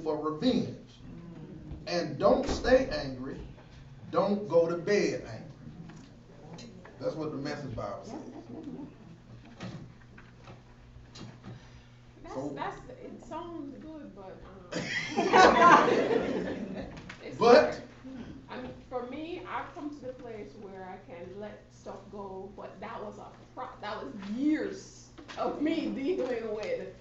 for revenge. And don't stay angry. Don't go to bed angry. That's what the Message Bible says. It sounds good, but but for me, I've come to the place where I can let stuff go. But that was years of me dealing with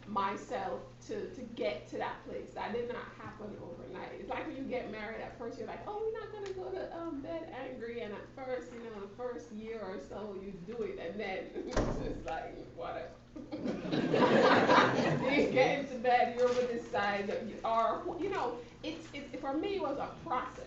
myself to get to that place. That did not happen overnight. It's like when you get married. At first, you're like, oh, we're not gonna go to bed angry, and at first, the first year or so, you do it, and then it's like whatever. Then you get into bed, you're over this side, or it's for me, it was a process.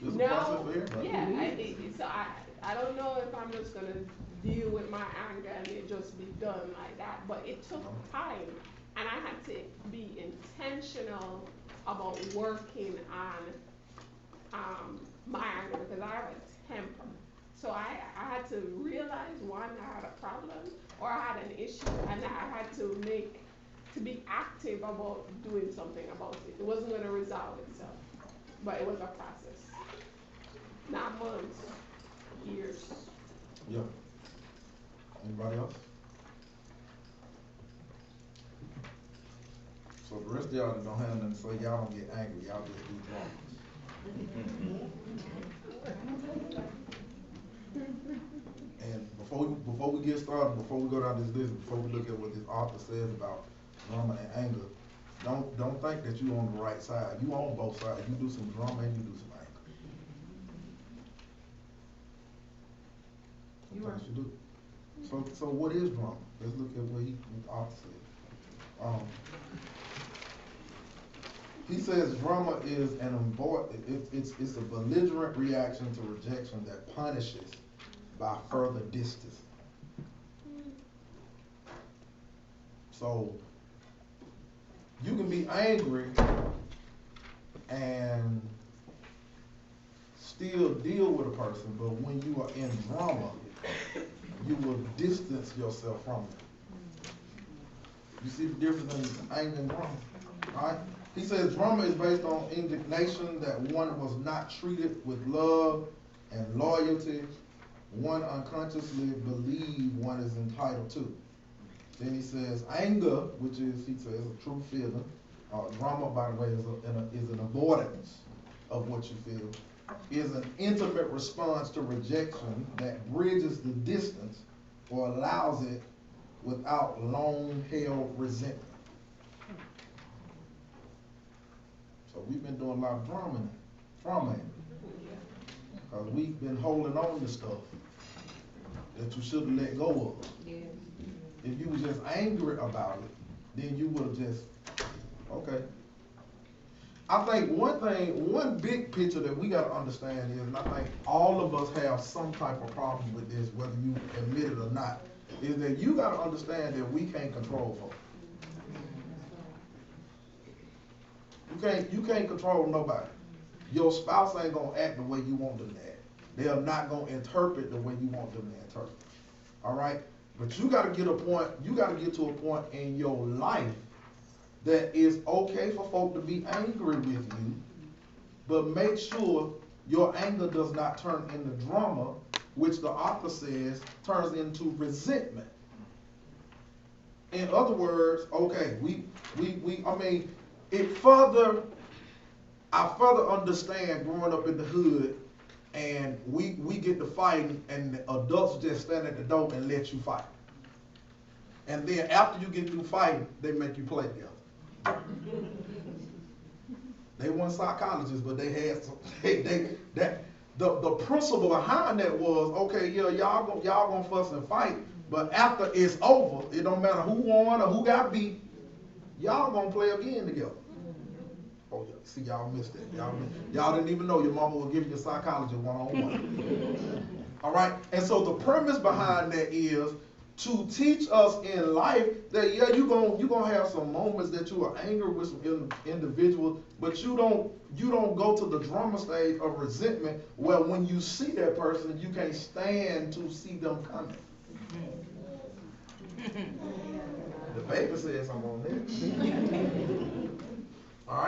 It's a process for everybody. Yeah, I don't know if I'm just gonna deal with my anger and it just be done like that. But it took time, and I had to be intentional about working on my anger because I have a temper. So I had to realize one, I had a problem or I had an issue, and I had to be active about doing something about it. It wasn't going to resolve itself, but it was a process. Not months, years. Yeah. Anybody else? So the rest of y'all that don't have nothing to say, y'all don't get angry. Y'all just do drama. And before we get started, before we go down this list, before we look at what this author says about drama and anger, don't think that you're on the right side. You on both sides. You do some drama and you do some anger. Sometimes you do. So what is drama? Let's look at what the author said. He says drama is it's a belligerent reaction to rejection that punishes by further distance. So you can be angry and still deal with a person, but when you are in drama, you will distance yourself from them. You see the difference in anger and drama? All right? He says drama is based on indignation that one was not treated with love and loyalty one unconsciously believe one is entitled to. Then he says anger, which is, he says, a true feeling. Drama, by the way, is an avoidance of what you feel. Is an intimate response to rejection that bridges the distance or allows it without long-held resentment. So we've been doing a lot of drama because we've been holding on to stuff that you should have let go of. Yeah. If you were just angry about it, then you would have just, okay. I think one big picture that we got to understand is, and I think all of us have some type of problem with this, whether you admit it or not, is that you got to understand that we can't control folks. You can't control nobody. Your spouse ain't gonna act the way you want them to act. They are not gonna interpret the way you want them to interpret. All right? But you gotta get to a point in your life that it's okay for folk to be angry with you, but make sure your anger does not turn into drama, which the author says turns into resentment. In other words, okay, I further understand growing up in the hood, and we get to fighting, and the adults just stand at the door and let you fight. And then after you get through fighting, they make you play together. They weren't psychologists, but they had some. The principle behind that was, okay, yeah, y'all gonna fuss and fight, but after it's over, it don't matter who won or who got beat, y'all gonna play again together. Oh, yeah. See, y'all missed it. Y'all didn't even know your mama was giving you psychology one-on-one. All right? And so the premise behind that is to teach us in life that, yeah, you're gonna have some moments that you are angry with some individuals, but you don't go to the drama stage of resentment where when you see that person, you can't stand to see them coming. The baby says I'm on this.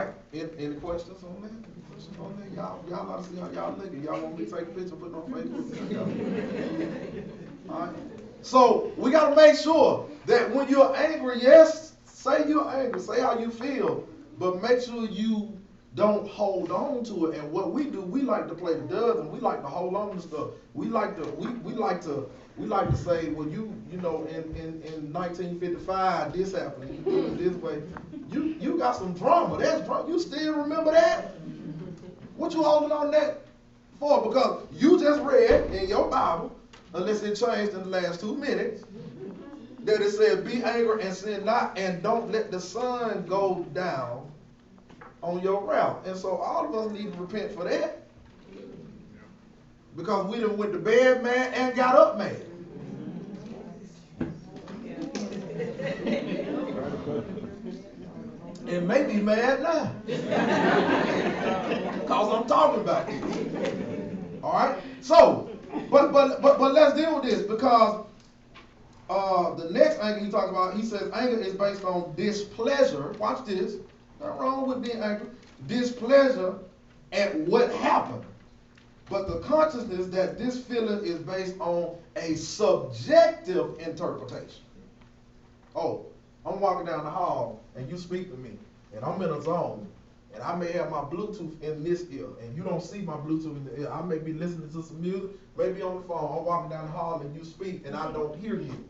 right? Any questions on that? Any questions on that? Y'all like to see how y'all looking. Y'all want me to take a picture and put it on Facebook? All right. So we got to make sure that when you're angry, yes, say you're angry, say how you feel, but make sure you don't hold on to it. And what we do, we like to play the does, and we like to hold on to stuff. We like to say, well, you know, in 1955 this happened, you do it this way. You got some drama. That's drama. You still remember that? What you holding on that for? Because you just read in your Bible, unless it changed in the last 2 minutes, that it said, be angry and sin not, and don't let the sun go down on your wrath. And so all of us need to repent for that. Because we done went to bed mad and got up mad. And may be mad now. Because I'm talking about this. All right? So, but let's deal with this, because the next anger he talks about, he says anger is based on displeasure. Watch this. Nothing wrong with being angry. Displeasure at what happened. But the consciousness that this feeling is based on a subjective interpretation. Oh, I'm walking down the hall and you speak to me and I'm in a zone and I may have my Bluetooth in this ear and you don't see my Bluetooth in the ear. I may be listening to some music, maybe on the phone. I'm walking down the hall and you speak and I don't hear you.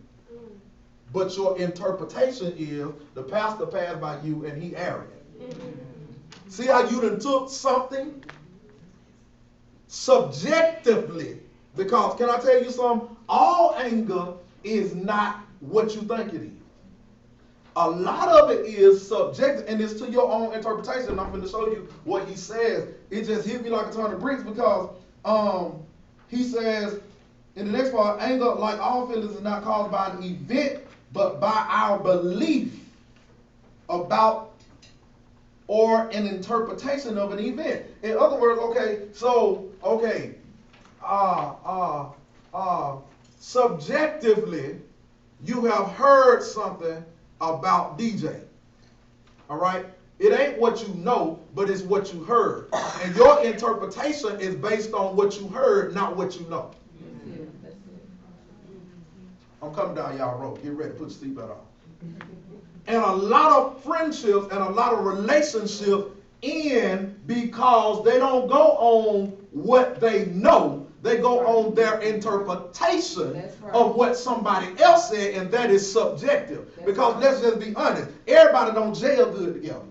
But your interpretation is the pastor passed by you and he arrogant. See how you done took something subjectively? Because can I tell you something? All anger is not what you think it is. A lot of it is subjective, and it's to your own interpretation. And I'm going to show you what he says. It just hit me like a ton of bricks, because he says in the next part, anger, like all feelings, is not caused by an event, but by our belief about or an interpretation of an event. In other words, subjectively, you have heard something about DJ. All right? It ain't what you know, but it's what you heard. And your interpretation is based on what you heard, not what you know. I'm coming down y'all road. Get ready. Put your seatbelt on. And a lot of friendships and a lot of relationships end because they don't go on what they know. They go on their interpretation of what somebody else said, and that is subjective. Because let's just be honest, everybody don't jail good together.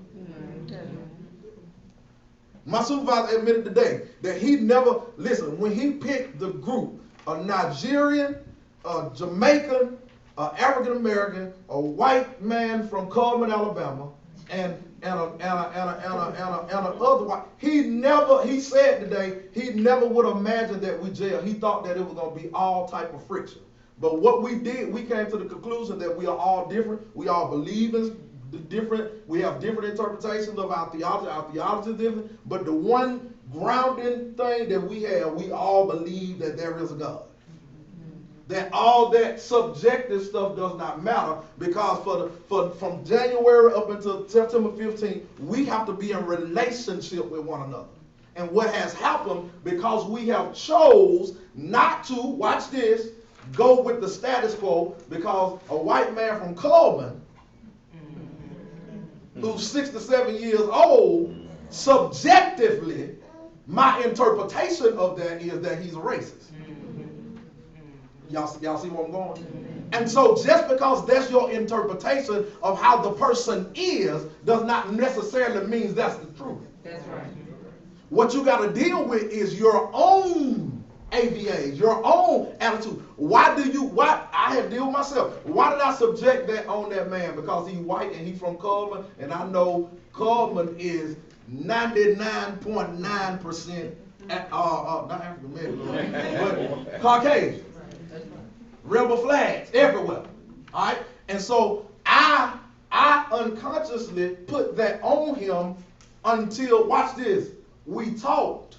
My supervisor admitted today that he never, listen, when he picked the group, a Nigerian, a Jamaican, an African American, a white man from Coleman, Alabama, and another white. He said today he never would have imagined that we jail. He thought that it was going to be all type of friction. But what we did, we came to the conclusion that we are all different. We all believe in different. We have different interpretations of our theology. Our theology is different. But the one grounding thing that we have, we all believe that there is a God. That all that subjective stuff does not matter, because from January up until September 15th, we have to be in relationship with one another. And what has happened, because we have chose not to, watch this, go with the status quo, because a white man from Coleman, who's 67 years old, subjectively, my interpretation of that is that he's a racist. Y'all see where I'm going? And so just because that's your interpretation of how the person is does not necessarily mean that's the truth. That's right. What you got to deal with is your own AVAs, your own attitude. Why I have to deal with myself. Why did I subject that on that man? Because he's white and he's from Coleman, and I know Coleman is 99.9% not African American, but Caucasian. Rebel flags everywhere. All right? And so I unconsciously put that on him until, watch this, we talked.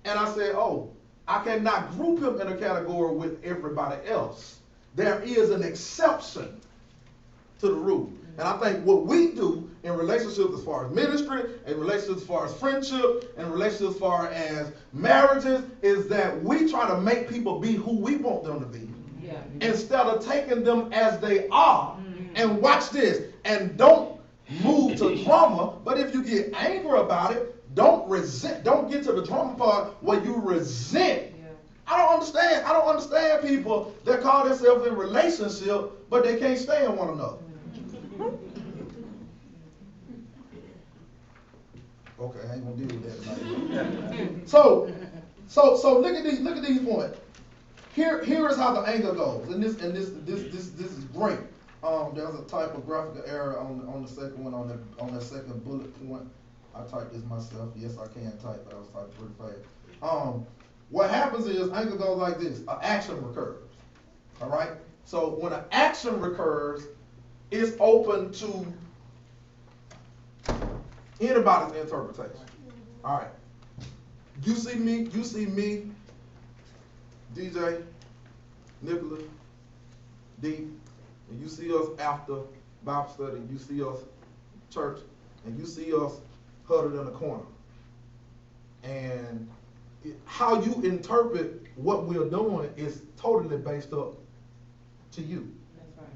And I said, oh, I cannot group him in a category with everybody else. There is an exception to the rule. And I think what we do in relationships as far as ministry, in relationships as far as friendship, in relationships as far as marriages, is that we try to make people be who we want them to be. Yeah. Instead of taking them as they are. And watch this. And don't move to drama, but if you get angry about it, don't get to the drama part where you resent. I don't understand people that call themselves in relationship, but they can't stand one another. Okay, I ain't gonna deal with that tonight. So look at these points. Here is how the anger goes, and this is great. There's a typographical error on the second one, on that second bullet point. I typed this myself. Yes, I can type, but I was typing pretty fast. What happens is anger goes like this. An action recurs. All right? So when an action recurs, it's open to anybody's interpretation. All right. You see me, DJ, Nicholas, D, and you see us after Bible study, and you see us church, and you see us huddled in a corner. And how you interpret what we're doing is totally based up to you. That's right.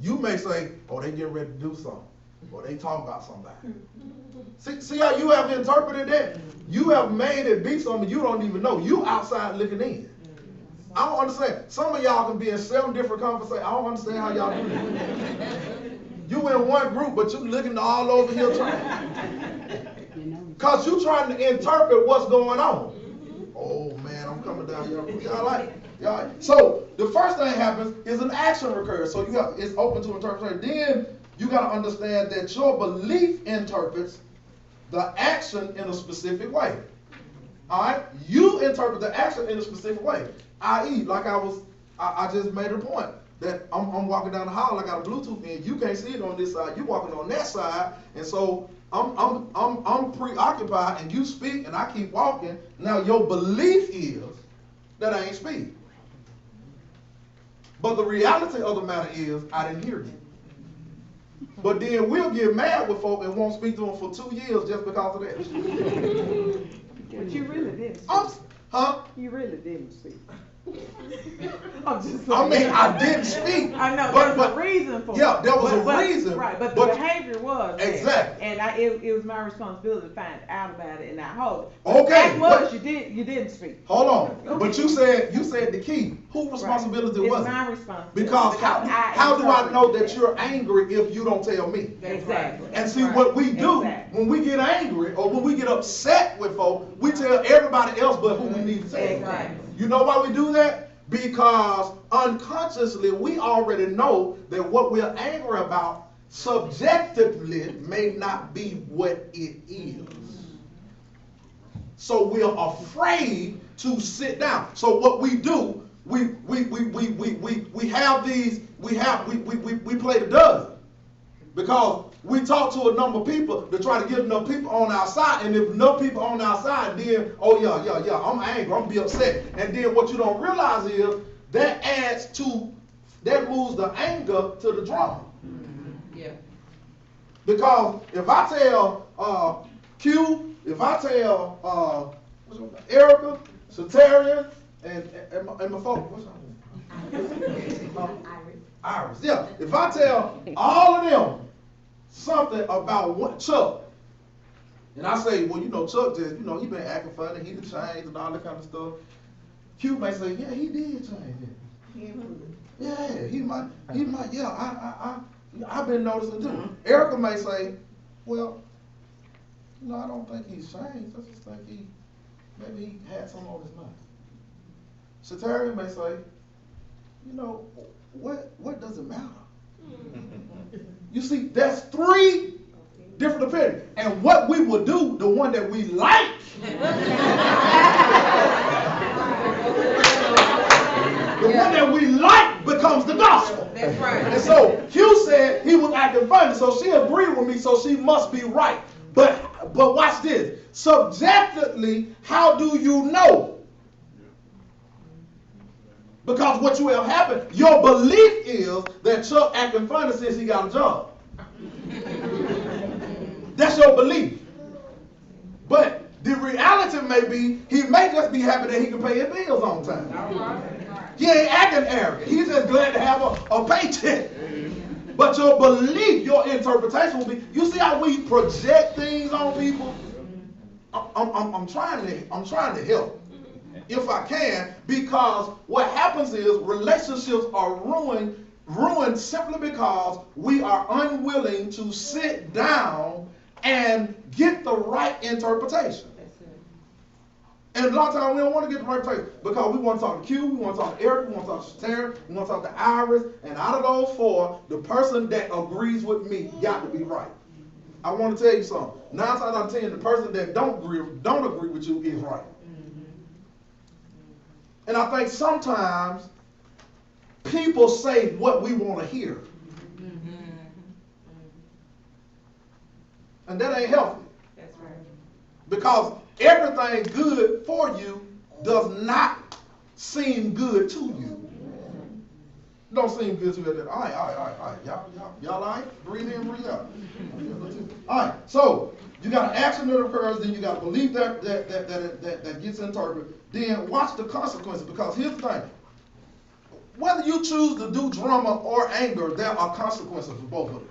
You may say, oh, they getting ready to do something, or they talking about somebody. See how you have interpreted that? You have made it be something you don't even know. You outside looking in. I don't understand. Some of y'all can be in 7 different conversations. I don't understand how y'all do that. You in one group, but you looking all over here trying. Because you trying to interpret what's going on. Oh man, I'm coming down here. Y'all like it? Y'all. So the first thing happens is an action recurs. So it's open to interpretation. Then you got to understand that your belief interprets the action in a specific way. All right, you interpret the action in a specific way. I.e., like I just made a point that I'm walking down the hall. I got a Bluetooth in. You can't see it on this side. You walking on that side, and so I'm preoccupied, and you speak, and I keep walking. Now your belief is that I ain't speaking, but the reality of the matter is I didn't hear you. But then we'll get mad with folk and won't speak to them for 2 years just because of that. But you really didn't speak. Huh? You really didn't speak. I didn't speak. I know, there was a reason for it. Yeah, there was a reason. Right, but the behavior was there. Exactly. And it was my responsibility to find out about it and not hold it. Okay. The fact was you didn't speak. Hold on. Okay. But you said the key. Whose responsibility was it? It's my responsibility. Because how do I know that you're angry if you don't tell me? Exactly. And see what we do when we get angry or when we get upset with folk, we tell everybody else but who we need to tell. Exactly. You know why we do that? Because unconsciously we already know that what we're angry about subjectively may not be what it is. So we're afraid to sit down. So what we do, we play the dozen. Because we talk to a number of people to try to get enough people on our side, and if enough people on our side, then, oh yeah, I'm angry, I'm gonna be upset. And then what you don't realize is that moves the anger to the drama. Yeah. Because if I tell Q, if I tell Erica, Satarian, and my folks, what's her name? Iris. Yeah. If I tell all of them something about Chuck, and I say, well, Chuck just, he been acting funny, he done changed and all that kind of stuff. Q may say, yeah, he did change. Yeah, he might, yeah, I've been noticing too. Mm-hmm. Erica may say, well, I don't think he's changed. I just think maybe he had something on his mind. Shatarian may say, what does it matter? You see, that's 3 different opinions. And what we will do, the one that we like, one that we like becomes the gospel. That's right. And so Q said he was acting funny, so she agreed with me, so she must be right. But watch this. Subjectively, how do you know? Because what will happen, your belief is that Chuck acting funny since he got a job. That's your belief. But the reality may be, he may just be happy that he can pay his bills on time. He ain't acting arrogant. He's just glad to have a paycheck. But your belief, your interpretation will be, you see how we project things on people? I'm trying to help, if I can, because what happens is relationships are ruined simply because we are unwilling to sit down and get the right interpretation. And a lot of times we don't want to get the right interpretation because we want to talk to Q, we want to talk to Eric, we want to talk to Terry, we want to talk to Iris, and out of those four, the person that agrees with me got to be right. I want to tell you something. 9 times out of 10, the person that don't agree with you is right. And I think sometimes people say what we want to hear. And that ain't healthy. That's right. Because everything good for you does not seem good to you. Don't seem good to you. All right. Y'all all right? Breathe in, breathe out. All right. So you got an action that occurs, then you got a belief that gets interpreted. Then watch the consequences, because here's the thing. Whether you choose to do drama or anger, there are consequences for both of them.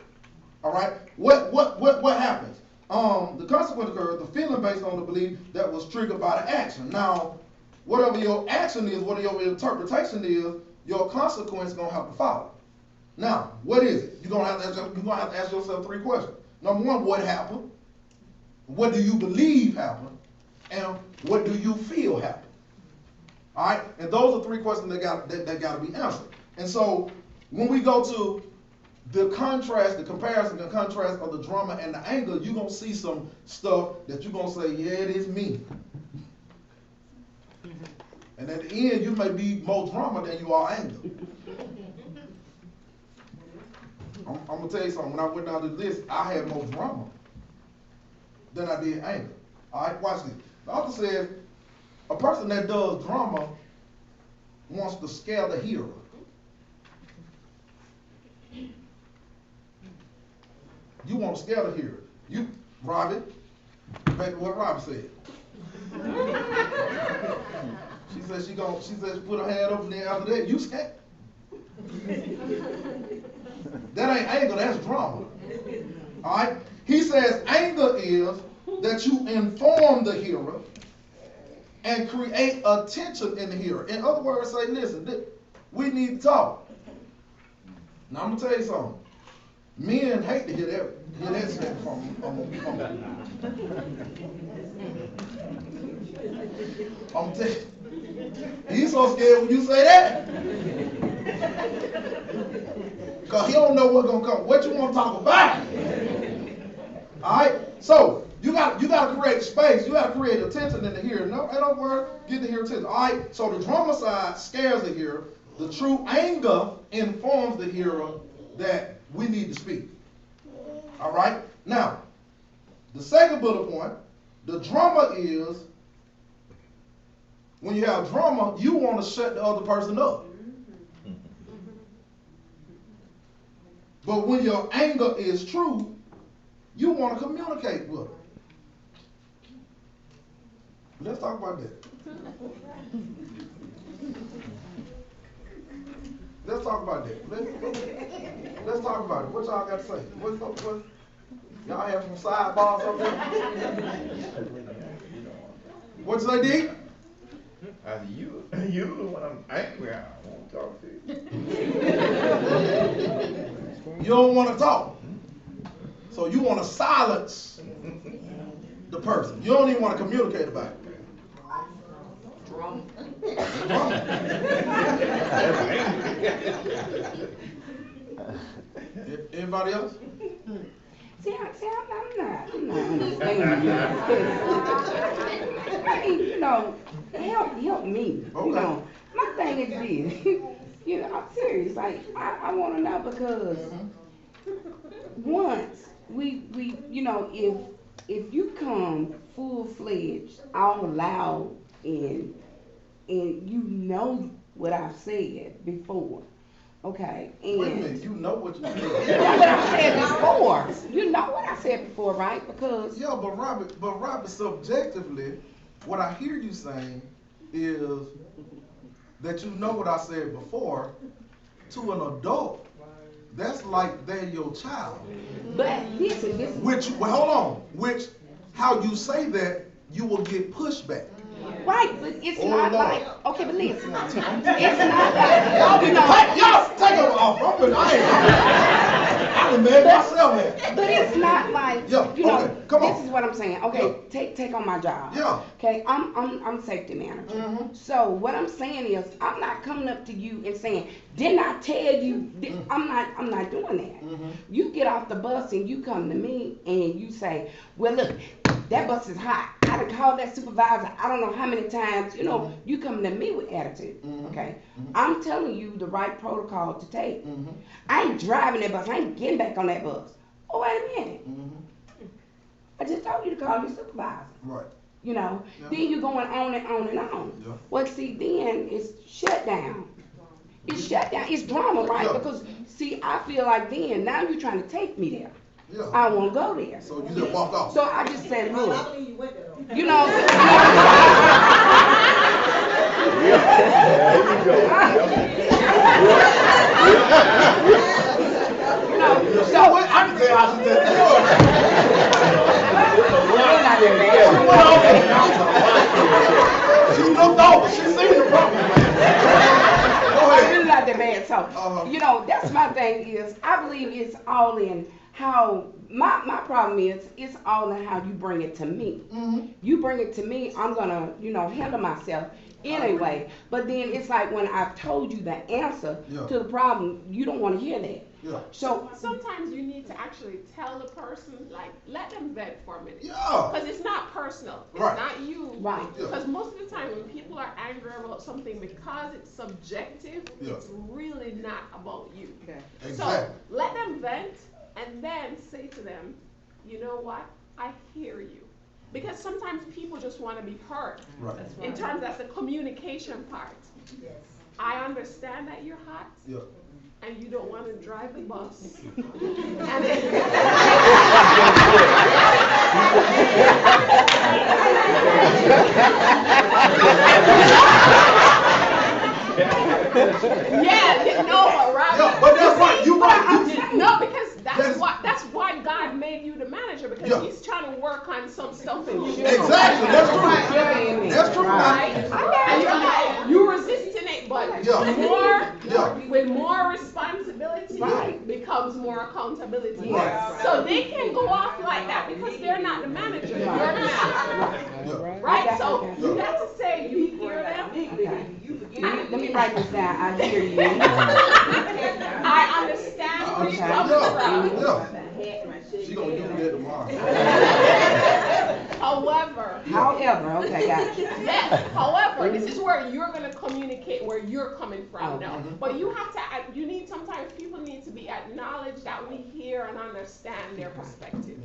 All right. What happens? The consequence occurs, the feeling based on the belief that was triggered by the action. Now, whatever your action is, whatever your interpretation is, your consequence is gonna have to follow. Now, what is it? You're gonna have to ask yourself 3 questions. Number 1, what happened? What do you believe happened? And what do you feel happened? All right, and those are 3 questions that got to be answered. And so when we go to the contrast, the comparison, the contrast of the drama and the anger, you're gonna see some stuff that you're gonna say, yeah, it is me. And at the end, you may be more drama than you are anger. I'm gonna tell you something. When I went down the list, I had more drama than I did anger. All right, watch this. The author says, a person that does drama wants to scare the hearer. You want to scare the hearer. You, Robbie, back to what Robbie said. She said she put her hand up, and then after that, you scared. That ain't anger, that's drama. All right? He says anger is that you inform the hearer and create attention in the hearer. In other words, say, listen, we need to talk. Now, I'm going to tell you something. Men hate to hear that stuff from I'm going to tell you. He's so scared when you say that. Because he don't know what's going to come. What you want to talk about? All right? So, you got to create space. You got to create attention in the hearer. No, in other words, get the hearer attention. All right? So, the drama side scares the hearer. The true anger informs the hearer that we need to speak. All right? Now, the second bullet point, the drama is, when you have drama, you want to shut the other person up. But when your anger is true, you want to communicate with them. Let's talk about that. Let's talk about that. Let's talk about it. What y'all got to say? What y'all have some sidebars up there? What you say, D? You when I'm angry, I won't talk to you. You don't want to talk. So you want to silence the person. You don't even want to communicate about it. Drama. Anybody else? I'm not understanding you. Help me. Okay. My thing is this. I'm serious. Like, I want to know because once we if you come full-fledged, all loud, and what I've said before. Okay, and Wait a minute, you know what you you said. know what I said before. You know what I said before, right? Because Yeah, but Robert, subjectively, what I hear you saying is that you know what I said before. To an adult, that's like they're your child. but listen, this is Which, well, hold on. Which, how you say that, you will get pushback. right, but it's Oh, not Lord. like okay, but listen, it's not like you know. Y'all take them off. I done made myself mad. But it's not like Yeah, you know. okay, come on. This is what I'm saying. Okay, Yeah. take on my job. Yeah. Okay, I'm safety manager. Mhm. So what I'm saying is, I'm not coming up to you and saying, "Didn't I tell you?" I'm not doing that. Mhm. You get off the bus and you come to me and you say, "Well, look, that bus is hot. I done called that supervisor. I don't know how many times." You know, you come to me with attitude. Mhm. Okay, Mhm. I'm telling you the right protocol to take. Mhm. I ain't driving that bus. I ain't getting back on that bus. Oh, wait a minute. Mhm. I just told you to call your supervisor. Right. You know, Yeah. then you're going on and on and on. Yeah. Well, see, then it's shut down. It's shut down. It's drama, right? Yeah. Because, see, I feel like then, now you're trying to take me there. Yeah. I won't go there. So you just walk off. So I just said, Well, I look, believe you went there though. you know, you know, so I can tell how she did that. She looked over. She seen the problem. Go I'm really ahead. not that bad. So, Uh-huh. you know, that's my thing is, I believe it's all in how, my problem is, it's all in how you bring it to me. Mhm. You bring it to me, I'm gonna, you know, handle myself anyway. But then it's like when I've told you the answer Yeah. to the problem, you don't wanna hear that. Yeah. So, Sometimes you need to actually tell the person, like, let them vent for a minute. Yeah. Because it's not personal. It's Right. not you. Right. Yeah. Because most of the time when people are angry about something because it's subjective, Yeah. it's really not about you. Exactly. So let them vent and then say to them, you know what? I hear you. Because sometimes people just want to be heard. Right. In terms that's the communication part. Yes. I understand that you're hot Yeah. and you don't want to drive the bus. And yeah, no, but right. Yeah, but that's right. You right. No, because That's- that's why God made you the manager, because Yeah. He's trying to work on some stuff in you. Exactly. That's true. Right. That's true. Right? I And you're like, you resisting it, but Yeah. Yeah. with more responsibility Right. becomes more accountability. Right. So they can go off like that because they're not the manager, you're the manager. Yeah. Right? So Okay. you got to say you hear them. okay. Let me write this down. I hear you. I understand where you're coming from. Yeah. She gonna do that tomorrow. However, However, okay, got you. yes, however, this is where you're gonna communicate where you're coming from now. Mhm. But you have to, you need, sometimes people need to be acknowledged that we hear and understand their perspective.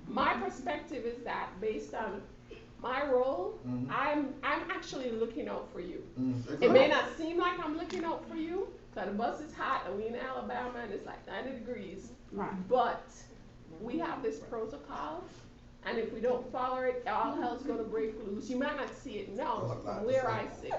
My perspective is that based on my role, Mhm. I'm actually looking out for you. Mm, It may not seem like I'm looking out for you, cause the bus is hot and we in Alabama and it's like 90 degrees. Right. But we have this protocol, and if we don't follow it, all hell's gonna break loose. You might not see it now, but from where I sit.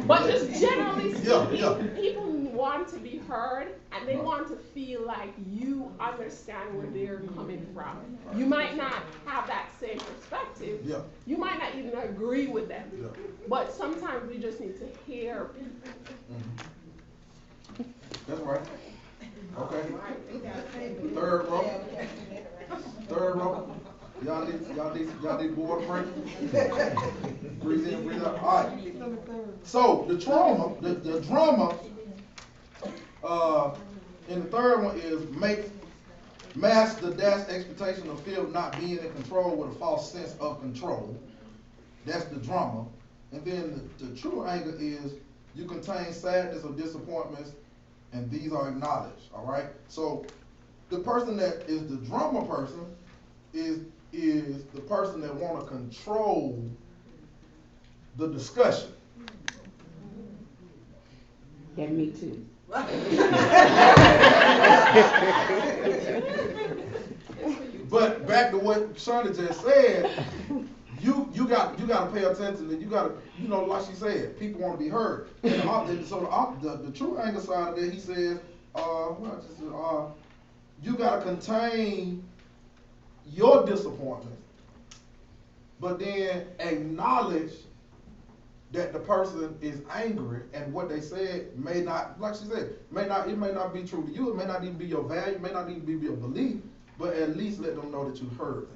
But just generally speaking, Yeah. people want to be heard, and they want to feel like you understand where they're coming from. You might not have that same perspective. Yeah. You might not even agree with them. Yeah. But sometimes we just need to hear people. That's right. Okay. Third row. Third row. Y'all need board break. Breathe in, breathe out. All right. So the drama, in the third one is mask the dash expectation of fear of not being in control with a false sense of control. That's the drama. And then the true anger is you contain sadness or disappointments, and these are acknowledged. All right. So the person that is the drama person is the person that want to control the discussion. That me too. But back to what Shonda just said, you got to pay attention, and you got to, like she said, people want to be heard. And so the true anger side of it, he says, you got to contain your disappointment, but then acknowledge that the person is angry and what they said may not, like she said, it may not be true to you. It may not even be your value. It may not even be your belief. But at least let them know that you heard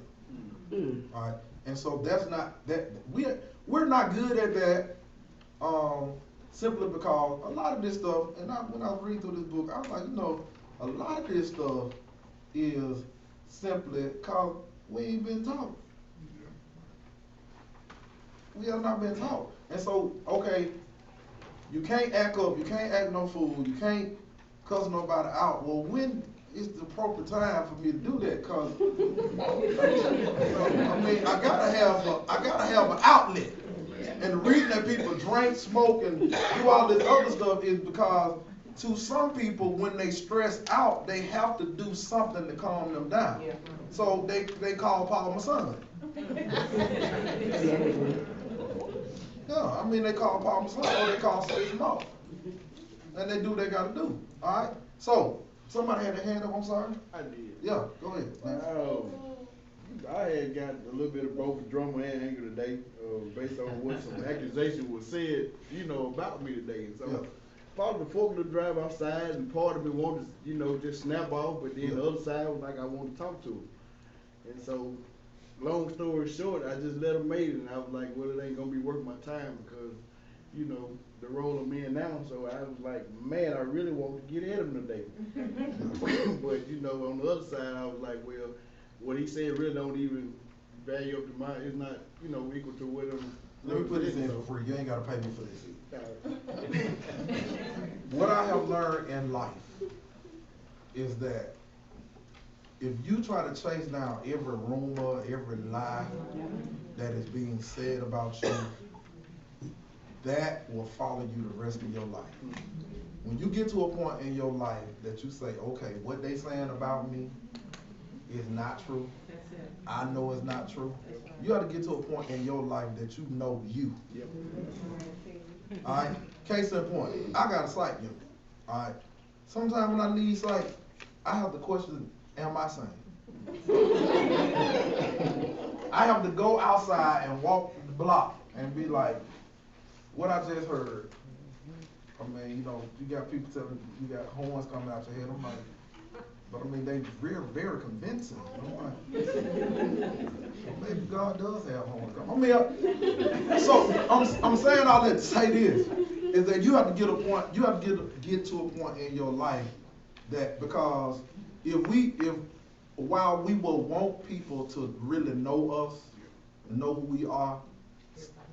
them. All right. And so that's not that we're not good at that. Simply because a lot of this stuff, and when I was reading through this book, I was like, a lot of this stuff is simply because we ain't been taught. We have not been taught. And so, okay, you can't act up, you can't act no fool, you can't cuss nobody out. Well, when is the appropriate time for me to do that? Cause I gotta have an outlet. And the reason that people drink, smoke, and do all this other stuff is because to some people, when they stress out, they have to do something to calm them down. Yeah. So they call Paul my son. Yeah, they call Paul my son, or they call Satan off. And they do what they gotta do. All right? So, somebody had their hand up, I'm sorry? I did. Yeah, go ahead. I had got a little bit of both drama and anger today, based on what some accusation was said, about me today. And so, part of the forklift drive outside, and part of me wanted to, just snap off, but then the other side was like I wanted to talk to him. And so, long story short, I just let him make it, and I was like, well, it ain't gonna be worth my time because, the role I'm in now. So I was like, man, I really want to get at him today. But on the other side, I was like, well, what he said really don't even value up to mine. It's not, equal to whatever. Let me put this in for free. You ain't gotta pay me for this. What I have learned in life is that if you try to chase down every rumor, every lie that is being said about you, that will follow you the rest of your life. When you get to a point in your life that you say, okay, what they saying about me is not true. I know it's not true. You got to get to a point in your life that you know you. All right? Case in point, I got a sight unit. All right? Sometimes when I need sight, I have to question, am I sane? I have to go outside and walk the block and be like, what I just heard. You got people telling you got horns coming out your head. I'm like, but they very, very convincing. Maybe God does have horns coming. So I'm saying all that to say this is that you have to get a point. You have to get to a point in your life that because while we will want people to really know us, know who we are,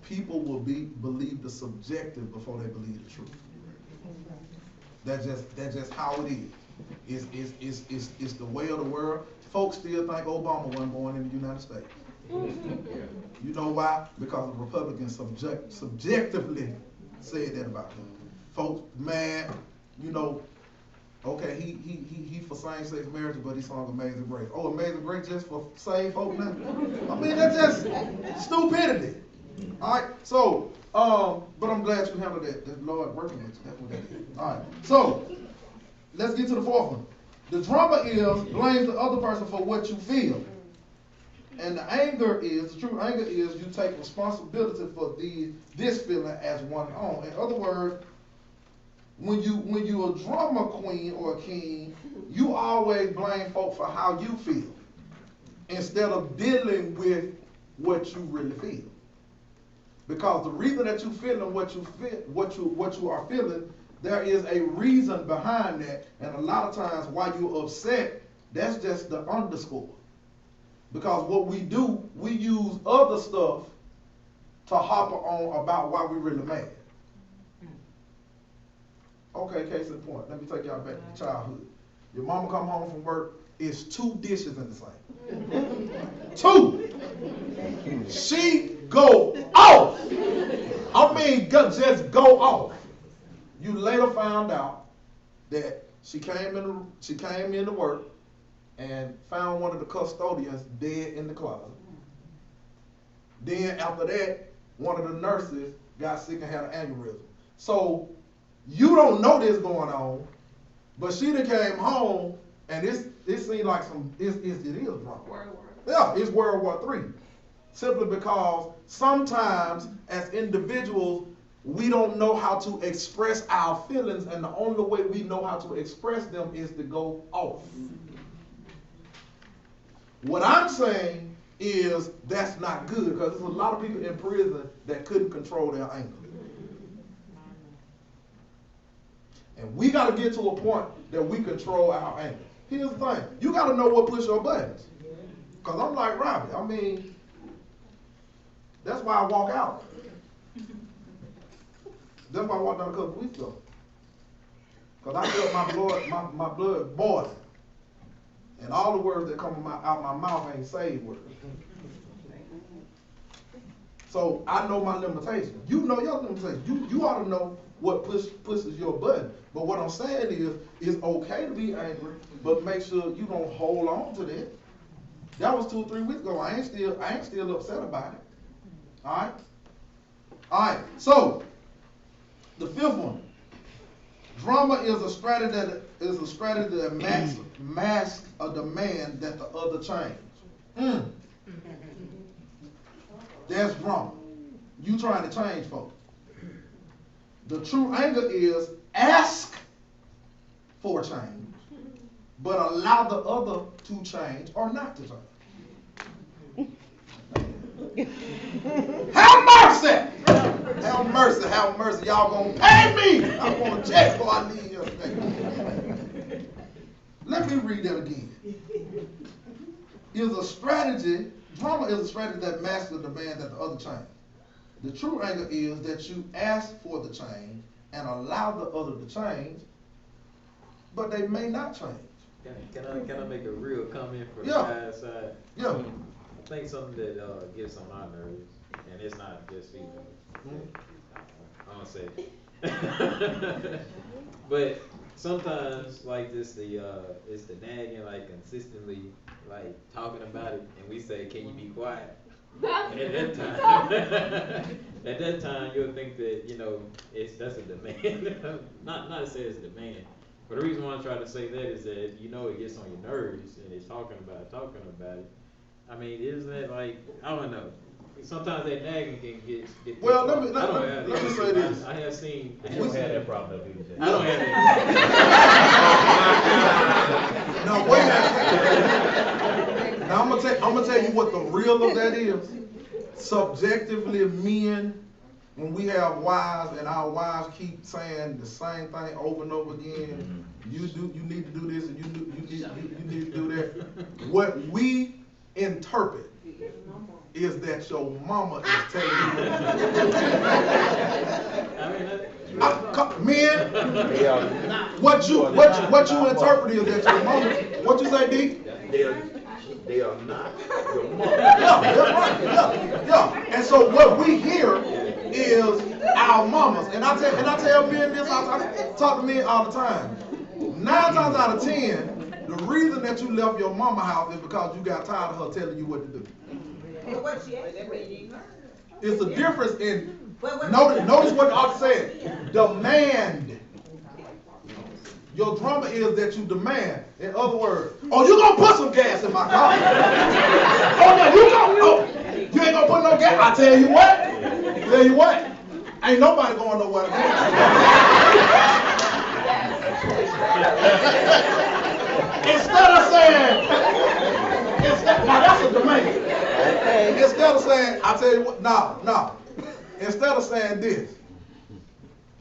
people will believe the subjective before they believe the truth. That's just how it is. It's the way of the world. Folks still think Obama wasn't born in the United States. You know why? Because the Republicans subjectively said that about him. Folks mad, okay, he for same-sex marriage, but he sung Amazing Grace. Oh, Amazing Grace just for saved folk now? That's just stupidity. All right, so, but I'm glad you handled that. The Lord working with you. That's what that is. All right, so let's get to the fourth one. The drama is blames the other person for what you feel. And the true anger is you take responsibility for this feeling as one own. In other words, when you a drama queen or a king, you always blame folk for how you feel instead of dealing with what you really feel. Because the reason that you feeling what you are feeling, there is a reason behind that, and a lot of times why you're upset, that's just the underscore. Because what we do, we use other stuff to hop on about why we really mad. Okay, case in point. Let me take y'all back to childhood. Your mama come home from work, it's 2 dishes in the sink. 2. She go off. Just go off. You later found out that she came into work and found one of the custodians dead in the closet. Then after that, one of the nurses got sick and had an aneurysm. So you don't know this going on, but she done came home and it seemed like it is drama. Yeah, it's World War III. Simply because sometimes as individuals, we don't know how to express our feelings, and the only way we know how to express them is to go off. What I'm saying is that's not good, because there's a lot of people in prison that couldn't control their anger. And we got to get to a point that we control our anger. Here's the thing. You got to know what pushes your buttons. Because I'm like Robbie. I mean, that's why I walk out. That's why I walked out a couple of weeks ago. Because I felt my blood boiling. And all the words that come out my mouth ain't saved words. So I know my limitations. You know your limitations. You ought to know what pushes your button. But what I'm saying is, it's okay to be angry, but make sure you don't hold on to that. That was 2 or 3 weeks ago. I ain't still upset about it. All right. So the fifth one, drama is a strategy that masks a demand that the other change. That's drama. You trying to change folks. The true anger is ask for change, but allow the other to change or not to change. Have mercy! Have mercy, have mercy. Y'all gonna pay me. I'm gonna check before I leave here today. Let me read that again. Drama is a strategy that masks the demand that the other change. The true anger is that you ask for the change and allow the other to change, but they may not change. Can I make a real comment for the guy's side? Yeah. I think something that gets on my nerves, and it's not just female. I don't say it. But sometimes like this, it's the nagging, like consistently like talking about it, and we say, "Can you be quiet?" And at that time, you'll think that that's a demand. not to say it's a demand, but the reason why I try to say that is that it gets on your nerves, and it's talking about it. I mean, isn't that like, I don't know. Sometimes that nagging can get well, let me say this. I have seen. I don't have that problem. I don't have that. Now wait a second. Now I'm gonna tell you what the real of that is. Subjectively, men, when we have wives and our wives keep saying the same thing over and over again, you need to do this and you need to do that. What we interpret is that your mama is telling you what to do. Men, what you interpret is that your mama. What you say, D? They are not your mother. Yeah, that's right. Yeah. And so what we hear is our mamas. And I tell men this. I talk to men all the time. 9 times out of 10, the reason that you left your mama house is because you got tired of her telling you what to do. It's a difference in, notice what I said, demand. Your drama is that you demand. In other words, oh, you gonna put some gas in my car? Oh, no, you ain't gonna put no gas. I tell you what, ain't nobody going nowhere. Instead of saying, now that's a demand. Instead of saying, I tell you what, no. Instead of saying this,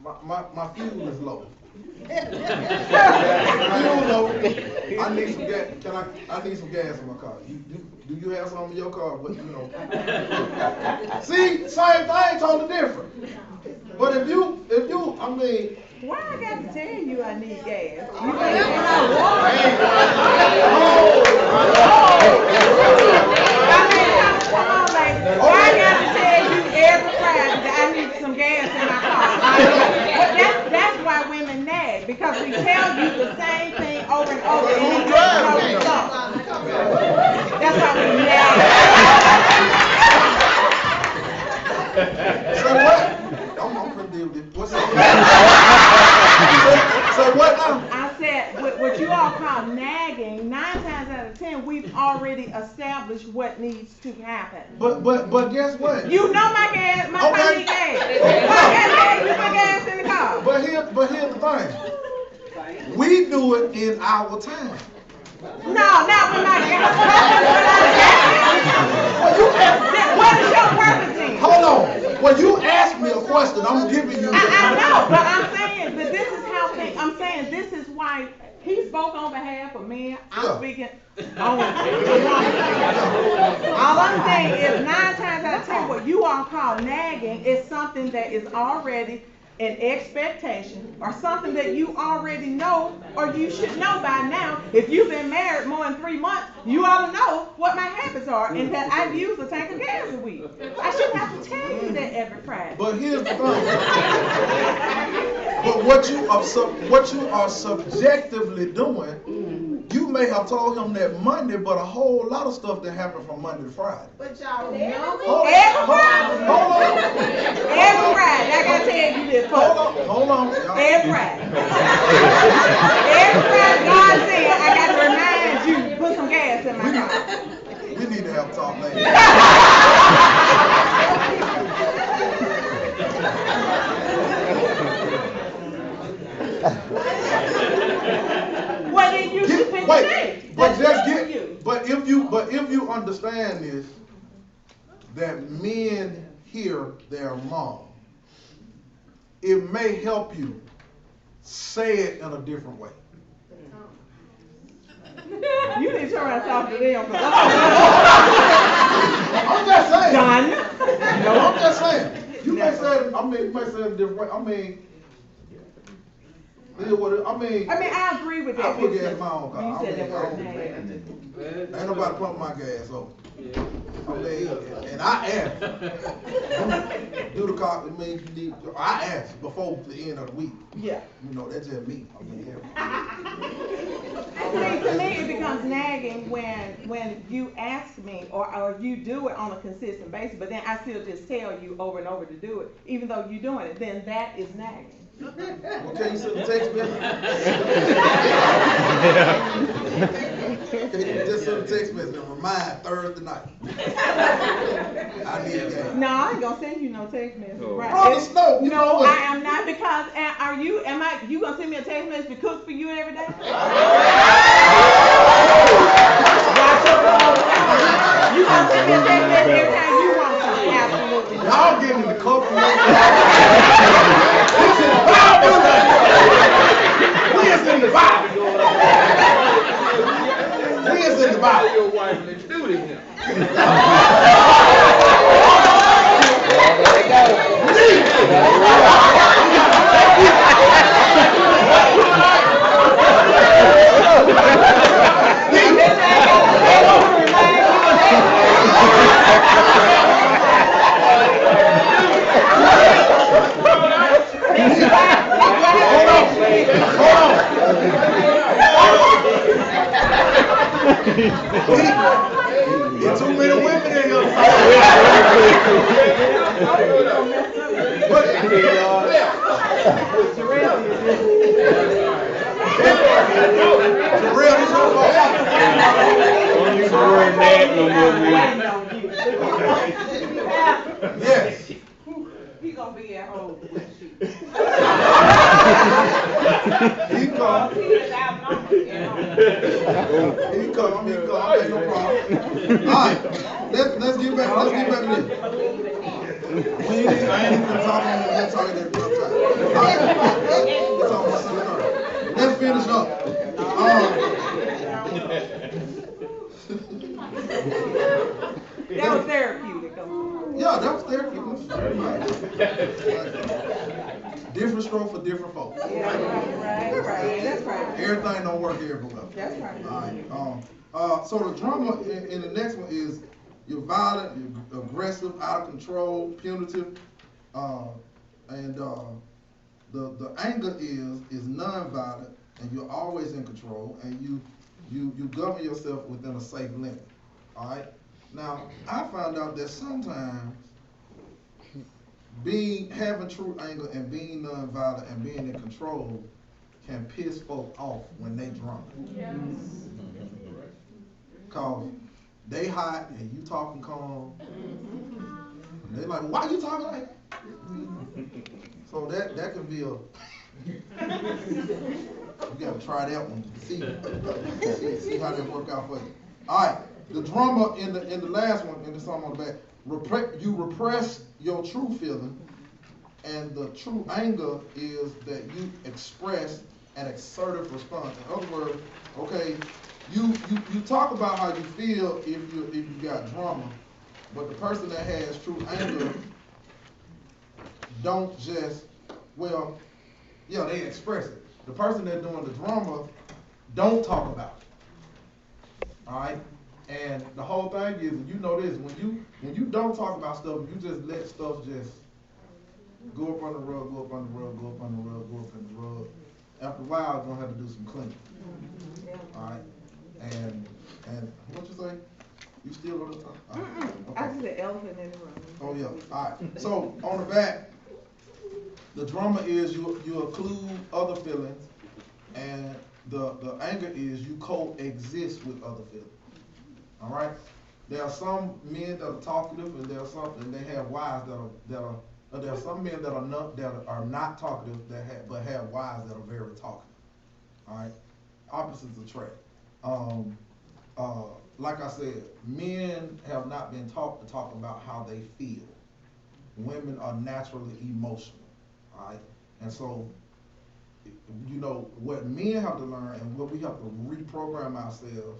my fuel is low. I need some gas. I need some gas in my car. Do you have some in your car? But See, same thing, totally different. But if you, I mean. Why I got to tell you I need gas? You come on, lady. Why I got to tell you every Friday that I need some gas in my car? That's why who drives it? That's why we nag. So what? I'm pretty deal with it. What's up? So what now? I said, what you all call nagging, 9 times out of 10, we've already established what needs to happen. But guess what? You know my gas, my car Okay. need gas. My gas in the car. But here's the thing. We do it in our time. No, not with my gas. What is your purpose then? Hold on. When you ask me a question, I'm giving you. I know, but I'm saying that this is how things, I'm saying this is why he spoke on behalf of men. I'm Yeah. speaking on the woman. All I'm saying is 9 times out of 10, what you all call nagging is something that is already an expectation or something that you already know or you should know by now. If you've been married more than 3 months, you ought to know what my habits are and that I use a tank of gas a week. I shouldn't have to tell you that every Friday. But here's the thing. But what you are subjectively doing, you may have told him that Monday, but a whole lot of stuff that happened from Monday to Friday. But y'all know. Every Friday. Hold on. Every Friday. I gotta tell you this. Hold on. Y'all. Every Friday. Every Friday, God said, I got to remind you, put some gas in my car. We need to have a talk later. Well, then you should pick Wait, today. but That's just good for get. you. But if you understand this, that men hear their mom, it may help you say it in a different way. You need to turn around and talk to them. I'm just saying. Done. No, I'm just saying. You may say it. I mean, you may say it a different way. I mean, I agree with that. I put gas in my own car. You said that word. Ain't nobody pump my gas, so. And I asked. Do the car, I asked before the end of the week. Yeah. You know, that's just me. See, to me, it becomes nagging when you ask me or you do it on a consistent basis, but then I still just tell you over and over to do it, even though you're doing it, then that is nagging. Okay, you send a text message? Okay, you just send a text message and remind Thursday night. I need a game. No, I ain't gonna send you no text message. Right. Promise, no, you know No, what? I am not, because you gonna send me a text message to cook for you every day? You gonna send me a text message every time you want something? Absolutely not. Y'all getting in the couple. We is in the Bible. We is in the Bible. Your wife, let's do this now. There's too many women in here. Terrell, this your fault. Don't use the word nag no more, man. Yes. He gonna be at home with you. He come. He is outnumbered at home. He come. Ain't no problem. Alright, let's get back to this. We ain't even talking on that time. Alright. It's almost 7:30. Let's finish up. That was therapeutic. Yeah, that was therapy. Different stroke for different folks. Yeah, right. That's right. Everything don't work everywhere. That's right. Alright, so the drama in the next one is you're violent, you're aggressive, out of control, punitive, and the anger is non-violent, and you're always in control, and You govern yourself within a safe limit. All right. Now, I found out that sometimes having true anger and being nonviolent and being in control can piss folk off when they drunk. Yes. Cause they hot and you talking calm. And they like, why you talking like that? So that can be you gotta try that one to see how that work out for you. All right, the drama in the last one, in the song on the back, you repress your true feeling, and the true anger is that you express an assertive response. In other words, okay, you talk about how you feel if you got drama, but the person that has true anger don't just, they express it. The person that's doing the drama don't talk about it. All right? And the whole thing is, you know this, when you don't talk about stuff, you just let stuff just go up on the rug, go up on the rug, go up on the rug, go up on the rug. After a while, you're gonna have to do some cleaning. All right? And what you say? You still gonna talk? Okay. I see the elephant in the room. Oh yeah. All right. So on the back, the drama is you include other feelings, and the anger is you coexist with other feelings. All right. There are some men that are talkative, and there are some, and they have wives that are. There are some men that are not talkative but have wives that are very talkative. All right. Opposites attract. Like I said, men have not been taught to talk about how they feel. Women are naturally emotional, all right? And so, you know, what men have to learn and what we have to reprogram ourselves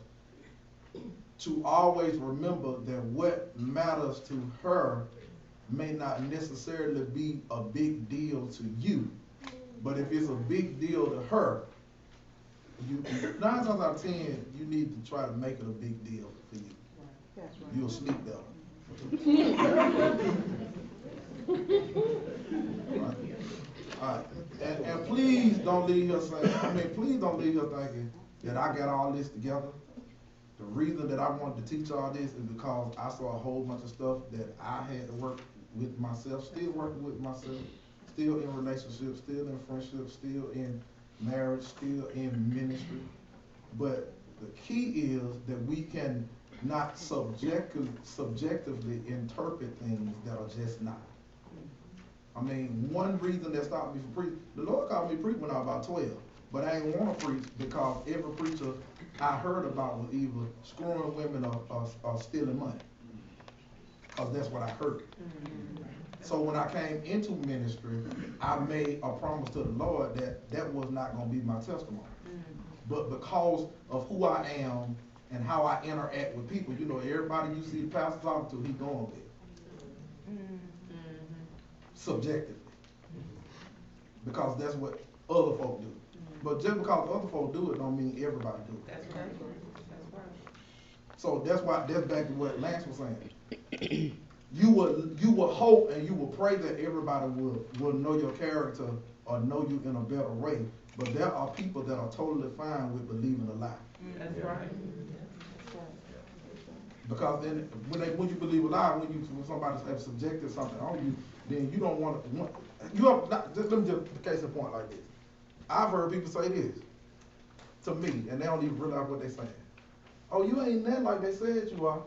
to always remember that what matters to her may not necessarily be a big deal to you. But if it's a big deal to her, 9 times out of 10, you need to try to make it a big deal for you. That's right. You'll sleep better. All right. And please don't leave here saying, please don't leave here thinking that I got all this together. The reason that I wanted to teach all this is because I saw a whole bunch of stuff that I had to work with myself, still working with myself, still in relationships, still in friendships, still in marriage, still in ministry. But the key is that we can not subjectively interpret things that are just not. One reason that stopped me from preaching, the Lord called me preach when I was about 12, but I didn't want to preach because every preacher I heard about was either screwing women or stealing money, because that's what I heard. So when I came into ministry, I made a promise to the Lord that was not going to be my testimony. But because of who I am and how I interact with people, you know, everybody you see the pastor talking to, he going with. Subjectively. Because that's what other folk do. But just because other folk do it don't mean everybody do it. That's right. That's right. So that's back to what Lance was saying. You would hope and you would pray that everybody will know your character or know you in a better way. But there are people that are totally fine with believing a lie. That's right. Because then when you believe a lie, when somebody has subjected something on you, then you don't want let me just case in point like this. I've heard people say this to me, and they don't even realize what they're saying. Oh, you ain't that like they said you are.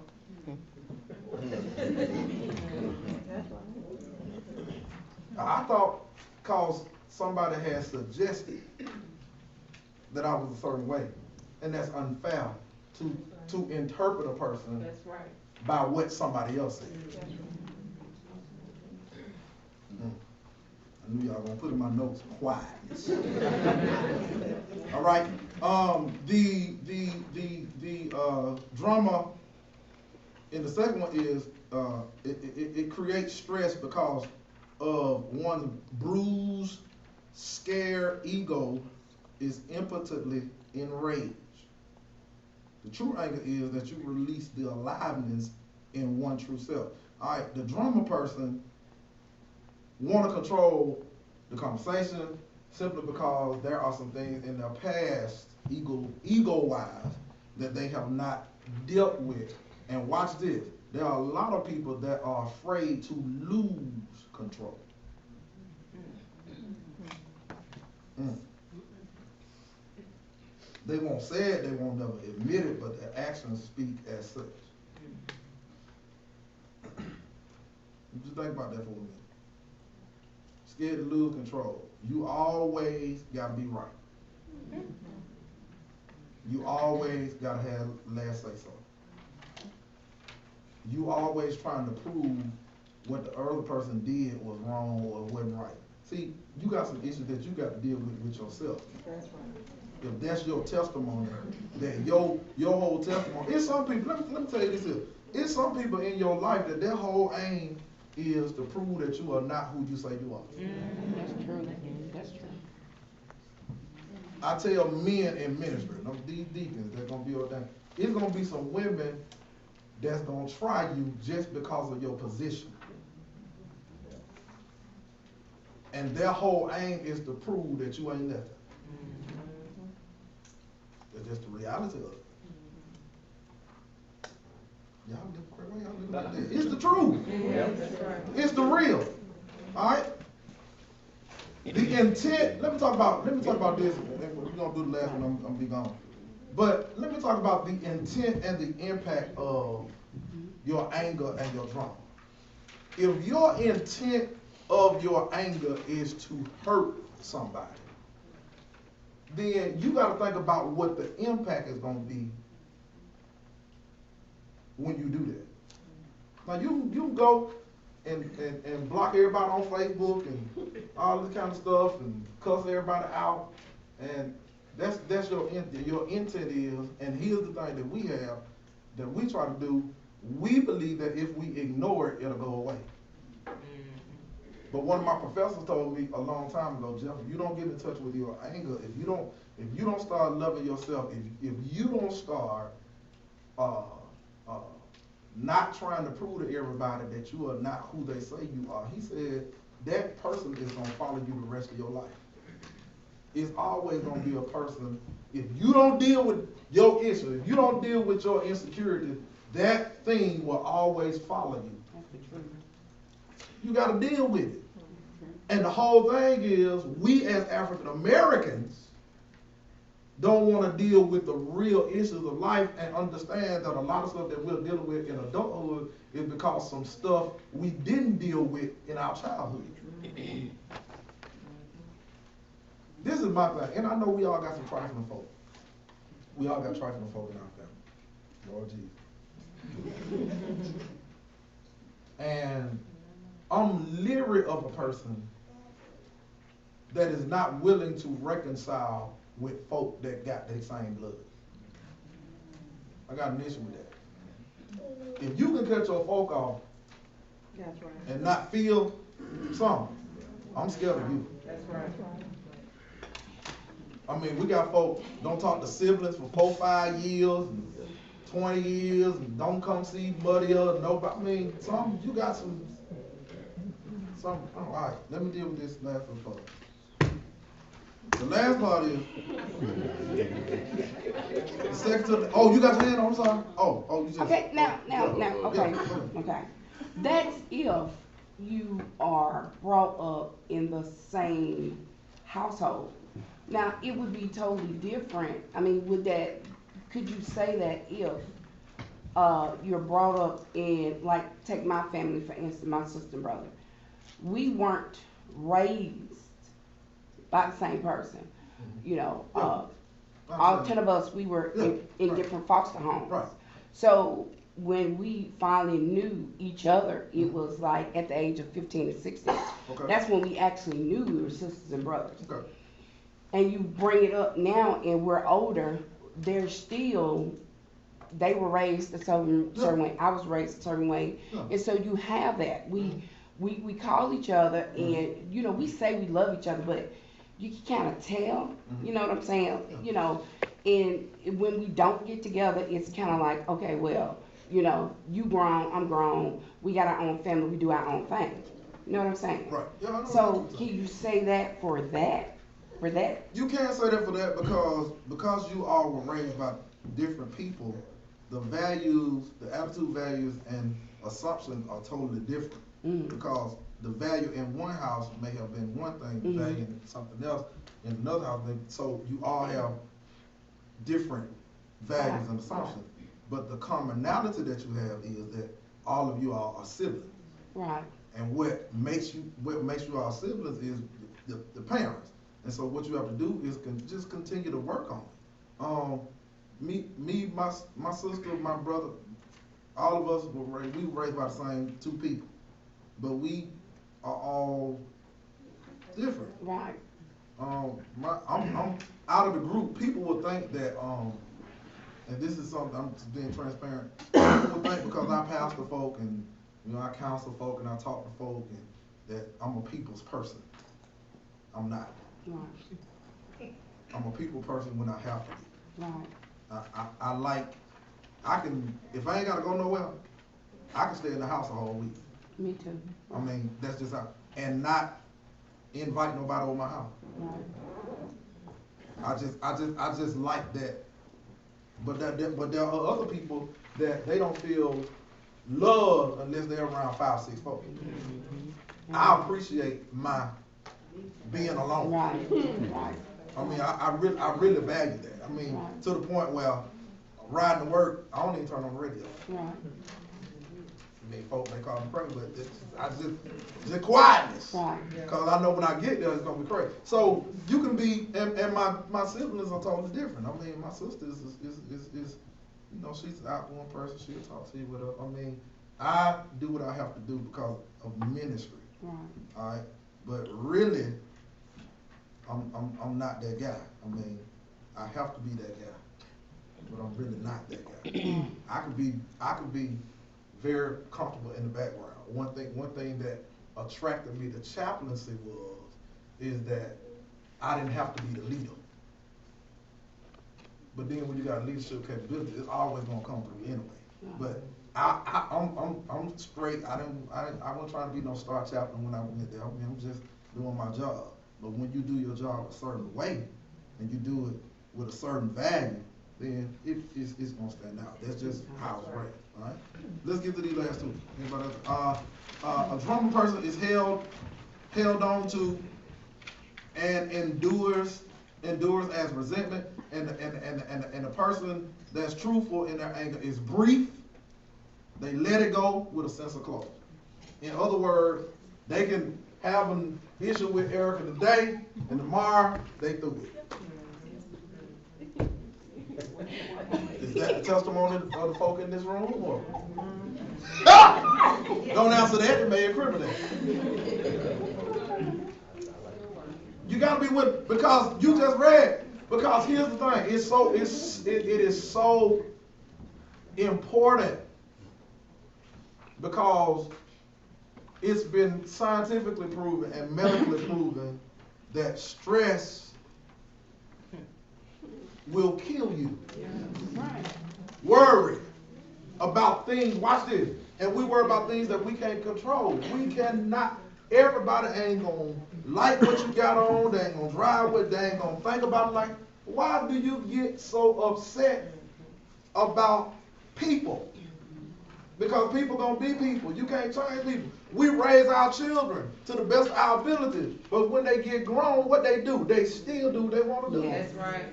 I thought because somebody had suggested that I was a certain way, and that's unfair to interpret a person That's right. by what somebody else said. I knew y'all gonna put in my notes quiet. All right. The drama in the second one is it creates stress because of one's bruised, scared ego is impotently enraged. The true anger is that you release the aliveness in one true self. All right, the drama person want to control the conversation simply because there are some things in their past, ego-wise, that they have not dealt with. And watch this, there are a lot of people that are afraid to lose control. Mm. They won't say it, they won't never admit it, but their actions speak as such. Just think about that for a minute. Scared to lose control. You always gotta be right. You always gotta have last say so. You always trying to prove what the other person did was wrong or wasn't right. See, you got some issues that you got to deal with yourself. That's right. If that's your testimony, that your whole testimony, it's some people, let me tell you this here. It's some people in your life that their whole aim is to prove that you are not who you say you are. That's true. That's true. I tell men in ministry, these deacons that's gonna be ordained, it's gonna be some women that's gonna try you just because of your position. And their whole aim is to prove that you ain't nothing. That's just the reality of it. Y'all look like that. It's the truth. It's the real. Alright? The intent, let me talk about this, and we're gonna do the last one, I'm gonna be gone. But let me talk about the intent and the impact of your anger and your drama. If your intent of your anger is to hurt somebody, then you gotta think about what the impact is gonna be when you do that. Now you can go and block everybody on Facebook and all this kind of stuff and cuss everybody out, and that's your intent. Your intent is, and here's the thing that we have, that we try to do, we believe that if we ignore it, it'll go away. But one of my professors told me a long time ago, Jeff, if you don't get in touch with your anger, if you don't start loving yourself, if you don't start not trying to prove to everybody that you are not who they say you are, he said that person is gonna follow you the rest of your life. It's always gonna be a person, if you don't deal with your issue, if you don't deal with your insecurity, that thing will always follow you. You gotta deal with it. And the whole thing is, we as African Americans don't want to deal with the real issues of life and understand that a lot of stuff that we're dealing with in adulthood is because some stuff we didn't deal with in our childhood. This is my thing, and I know we all got some trifling folk. We all got trifling folk in our family. Lord Jesus. And I'm leery of a person that is not willing to reconcile with folk that got their same blood. I got an issue with that. If you can cut your folk off That's right. and not feel something, I'm scared of you. That's right. I mean, we got folk don't talk to siblings for 4, 5 years, and 20 years, and don't come see buddy or nobody. I mean, you got some. All right, let me deal with this last part. The last part is the second to the, oh, you got your hand on, I'm sorry. Oh, you just. Okay, now, okay. That's if you are brought up in the same household. Now, it would be totally different. I mean, could you say that if you're brought up in, like, take my family, for instance, my sister and brother. We weren't raised by the same person. You know, all 10 of us, we were in different foster homes. Right. So when we finally knew each other, it was like at the age of 15 or 16. Okay. That's when we actually knew we were sisters and brothers. Okay. And you bring it up now and we're older, they're still, they were raised a certain way. I was raised a certain way. Yeah. And so you have that. We call each other and, you know, we say we love each other, but you can kind of tell, you know what I'm saying? You know, and when we don't get together, it's kind of like, okay, well, you know, you grown, I'm grown, we got our own family, we do our own thing. You know what I'm saying? Right. Yeah, I know So what you're can you say that for that? For that? You can't say that for that because you all were raised by different people, the values, the attitude, values, and assumptions are totally different. Because the value in one house may have been one thing, the value in something else in another house. So you all have different values and assumptions. But the commonality that you have is that all of you are siblings. Right. And what makes you all siblings is the parents. And so what you have to do is just continue to work on it. My sister, my brother, all of us were raised by the same two people, but we are all different. Right. I'm out of the group. People would think that and this is something, I'm just being transparent. People would think because I pastor folk and I counsel folk and I talk to folk and that I'm a people's person. I'm not. Right. I'm a people person when I have to be. Right. I can, if I ain't gotta go nowhere, I can stay in the house a whole week. Me too. I mean, that's just how, and not invite nobody over my house. Right. I just like that. But there are other people that they don't feel loved unless they're around 5, 6 folks. I appreciate my being alone. Right. Right. I mean, I really value that. I mean, Right. to the point where riding to work, I don't even turn on the radio. Right. I mean, folks may call me crazy, but I just quietness. Right. Cause I know when I get there, it's gonna be crazy. So you can be, and my siblings are totally different. I mean, my sister is she's an outgoing person. She'll talk to you with her. I mean, I do what I have to do because of ministry. Right. All right, but really, I'm not that guy. I mean, I have to be that guy, but I'm really not that guy. I could be very comfortable in the background. One thing that attracted me to chaplaincy is that I didn't have to be the leader. But then when you got leadership capability, it's always gonna come through anyway. But I'm straight. I wasn't trying to be no star chaplain when I went there. I mean, I'm just doing my job. But when you do your job a certain way and you do it with a certain value, then it's gonna stand out. That's just how it's raised. All right. Let's get to these last two. Anybody else? A drummer person is held on to and endures as resentment, and the person that's truthful in their anger is brief. They let it go with a sense of closure. In other words, they can have an issue with Erica today, and tomorrow they through it. Is that the testimony of the folk in this room? Or? Don't answer that, it may incriminate. You gotta be with, because you just read. Because here's the thing, it is so important, because it's been scientifically proven and medically proven that stress will kill you. Right. Worry about things, watch this, and we worry about things that we can't control. We cannot, everybody ain't gonna like what you got on, they ain't gonna drive with, they ain't gonna think about it. Like, why do you get so upset about people? Because people gonna be people. You can't change people. We raise our children to the best of our abilities, but when they get grown, what they do? They still do what they want to do. Yes. That's right.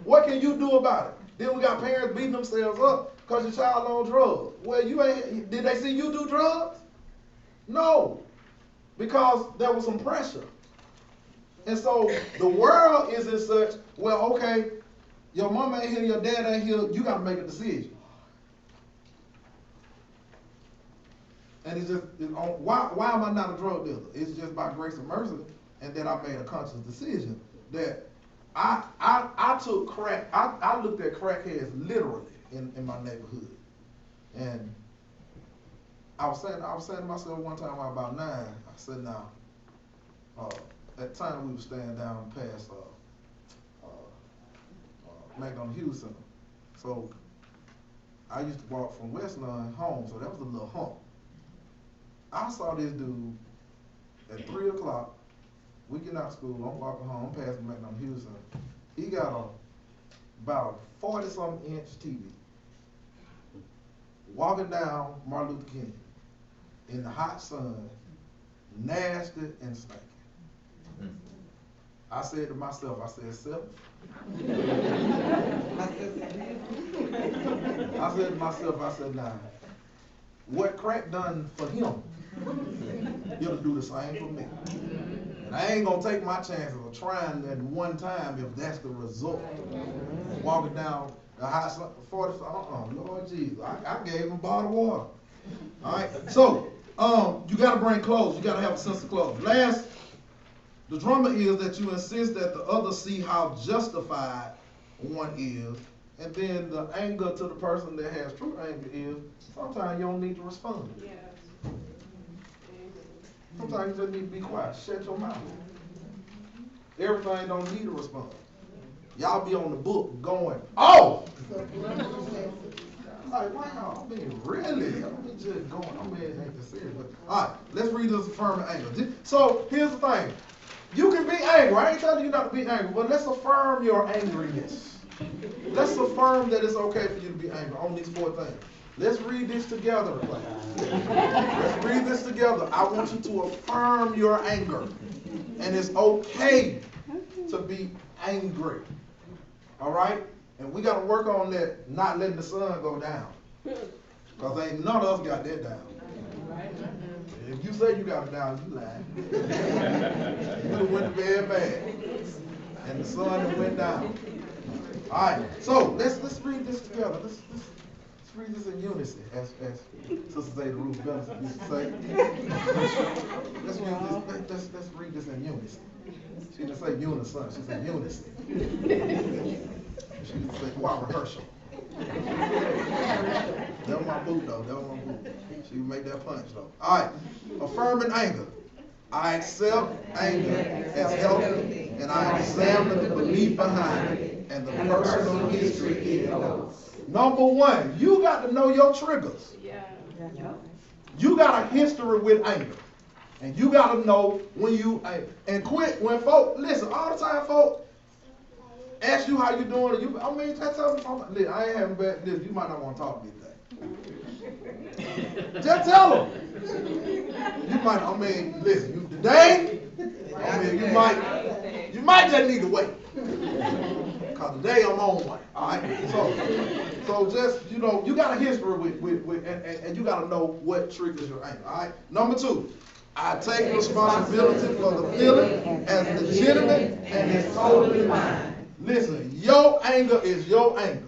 What can you do about it? Then we got parents beating themselves up because your child on drugs. Well, did they see you do drugs? No, because there was some pressure. And so the world is in such, well, okay, your mama ain't here, your dad ain't here, you got to make a decision. And it's just, why am I not a drug dealer? It's just by grace and mercy, and then I made a conscious decision that I took crack, I looked at crackheads literally in my neighborhood. And I was saying to myself one time when I was about 9, I said, now, at the time we were staying down past McDonald Hughes Center. So I used to walk from West Lawn home, so that was a little hump. I saw this dude at 3 o'clock, we get out of school, I'm walking home, I'm passing McDonald Hughes Center. He got a about a 40-something inch TV, walking down Martin Luther King in the hot sun, nasty and stinking. I said to myself, I said, self. I said to myself, I said, nah, what Crack done for him, he'll do the same for me. And I ain't gonna take my chances of trying at one time if that's the result. Walking down the high 40, Lord Jesus, I gave him a bottle of water. All right, so you gotta bring clothes. You gotta have a sense of clothes. Last, the drama is that you insist that the others see how justified one is, and then the anger to the person that has true anger is sometimes you don't need to respond. Yes. Sometimes you just need to be quiet. Shut your mouth. Everything don't need a response. Y'all be on the book going, oh! Like, wow, I mean, really? I mean, just going, I mean, it ain't that serious. But, all right, let's read this affirming anger. So, here's the thing. You can be angry. I ain't telling you not to be angry, but let's affirm your angriness. Let's affirm that it's okay for you to be angry on these 4 things. Let's read this together. Let's read this together. I want you to affirm your anger. And it's okay to be angry. All right? And we got to work on that, not letting the sun go down. Because ain't none of us got that down. If you say you got it down, you lying. You done went to bed bad. And the sun done went down. All right, so let's read this together. Let's read this in unison, as Sister Zeta Ruth Benson used to say. Let's read this in unison. She didn't say unison, she said unison. She used to say choir rehearsal. That was my boot though, that was my boot. She would make that punch though. All right, affirming anger. I accept anger as healthy, and I examine the belief behind it and the personal history it holds. Number 1, you got to know your triggers. Yeah. You got a history with anger. And you got to know when you, and quit when folk, listen, all the time folk ask you how you doing, just tell them, listen, I ain't having bad, listen, you might not want to talk to me today. Just tell them. You might, listen, today, you might just need to wait. Because today I'm on one, all right? So just, you got a history with and you got to know what triggers your anger, all right? Number 2, I take responsibility for the feeling as legitimate and it's totally mine. Listen, your anger is your anger.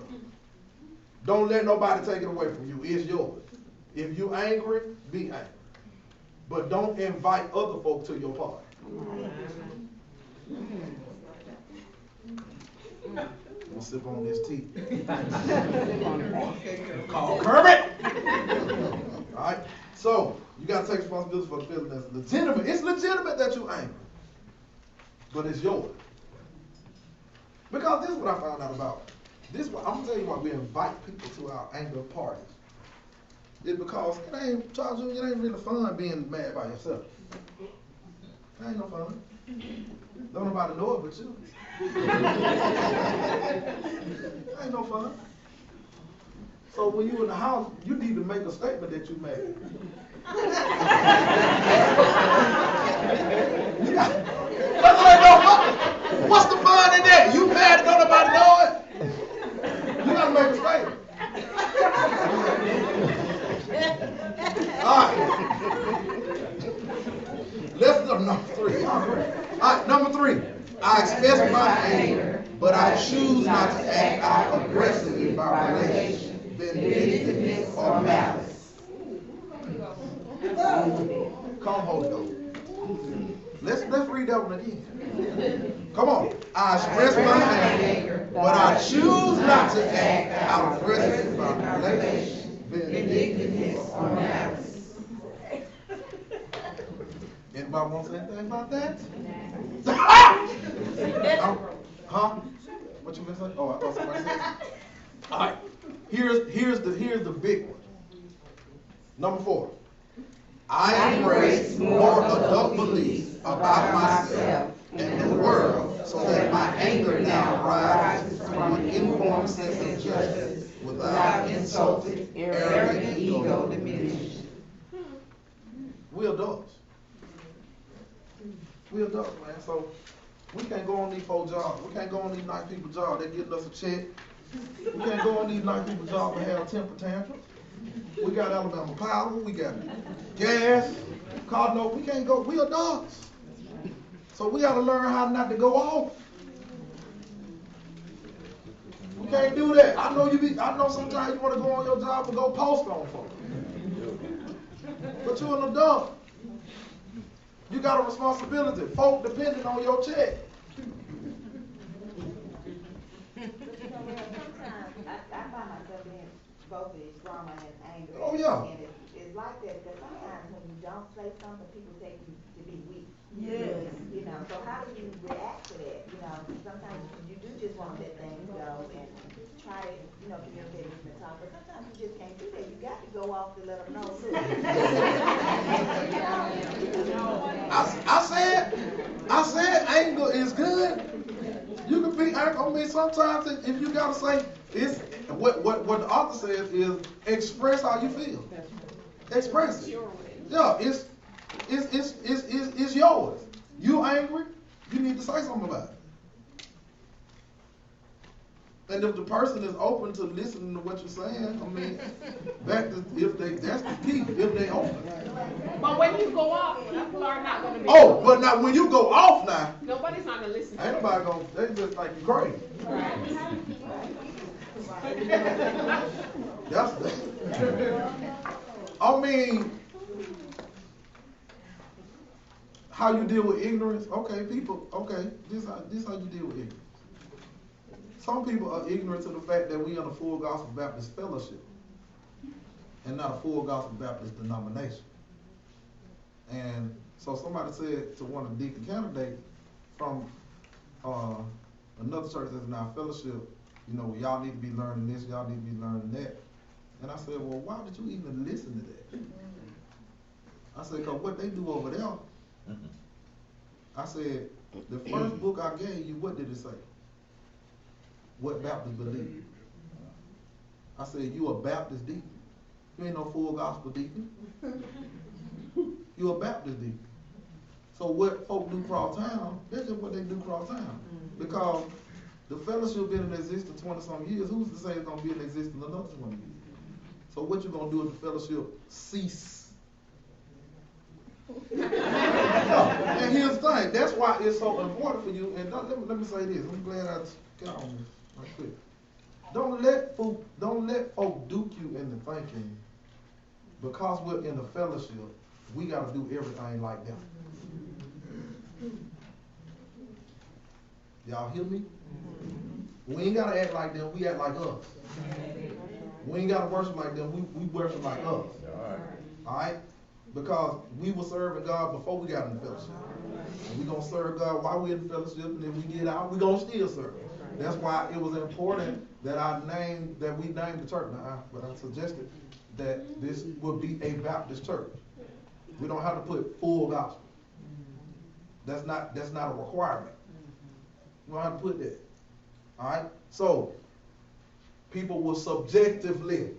Don't let nobody take it away from you. It's yours. If you're angry, be angry. But don't invite other folk to your party. I'm gonna sip on this tea. Call Kermit. All right. So you gotta take responsibility for the feeling that's legitimate. It's legitimate that you're angry, but it's yours. Because this is what I found out about. I'm gonna tell you why we invite people to our anger parties. It's because it ain't really fun being mad by yourself. It ain't no fun. Don't nobody know it but you. Ain't no fun. So when you in the house, you need to make a statement that you mad. What's the fun in that? You mad and don't nobody know it? You gotta make a statement. All right. Let's go number 3. All right, number 3. I express my anger, but I choose not to act out aggressively by relation, vindictiveness, or malice. Come, Holy Ghost. Let's read that one again. Come on. I express my anger, but I choose not to act out aggressively by relation, vindictiveness, or malice. Anybody want to say anything about that? Huh? What you been saying? Oh, I thought somebody said. All right. Here's the big one. Number 4. I embrace more adult beliefs about myself and the world, so that my anger now rises from from an informed sense of justice, without insulting, arrogant ego diminished. We adults. We adults, man. So we can't go on these folks' jobs. We can't go on these nice people's jobs. They getting us a check. We can't go on these nice people's jobs and have temper tantrums. We got Alabama Power. We got gas, car note. We can't go. We adults. So we got to learn how not to go off. We can't do that. I know sometimes you want to go on your job and go post on folks. But you're an adult. You got a responsibility. Folk depending on your check. Sometimes I find myself in both of these drama and anger. Oh, yeah. And it's like that because sometimes when you don't say something, people take you to be weak. Yes. You know, so how do you react to that? You know, sometimes you do just want to let things go and try to, communicate with them and talk, but sometimes you just can't do that. You got to go off to let them know. I said anger is good. You can be angry. I mean, sometimes if you gotta say, it's what the author says is express how you feel. Express it. Yeah, it's yours. You angry, you need to say something about it. And if the person is open to listening to what you're saying, I mean, that's the key, if they open. But when you go off, people are not going to be. Oh, but now when you go off now, nobody's not going to listen. ain't nobody gonna, they just think you crazy. That's the, I mean, how you deal with ignorance? Okay, people, okay, this how you deal with ignorance. Some people are ignorant to the fact that we are in a Full Gospel Baptist fellowship and not a Full Gospel Baptist denomination. And so somebody said to one of the deacon candidates from another church that's in our fellowship, y'all need to be learning this, y'all need to be learning that. And I said, well, why did you even listen to that? I said, because what they do over there, I said, the first book I gave you, what did it say? What Baptists believe. I said, you a Baptist deacon. You ain't no Full Gospel deacon. You a Baptist deacon. So what folk do cross town, that's just what they do cross town. Because the fellowship been in existence 20-some years, who's to say it's going to be in existence another 20 years? So what you going to do if the fellowship cease? And here's the thing, that's why it's so important for you, and let me say this, I'm glad I got on this right quick. Don't let folk duke you into thinking because we're in the fellowship, we got to do everything like them. Y'all hear me? We ain't got to act like them, we act like us. We ain't got to worship like them, we worship like us. Alright? Because we were serving God before we got in the fellowship. And we're going to serve God while we're in the fellowship, and then we get out, we're going to still serve. That's why it was important that we named the church. But I suggested that this would be a Baptist church. We don't have to put Full Gospel. That's not a requirement. We don't have to put that. All right? So, people will subjectively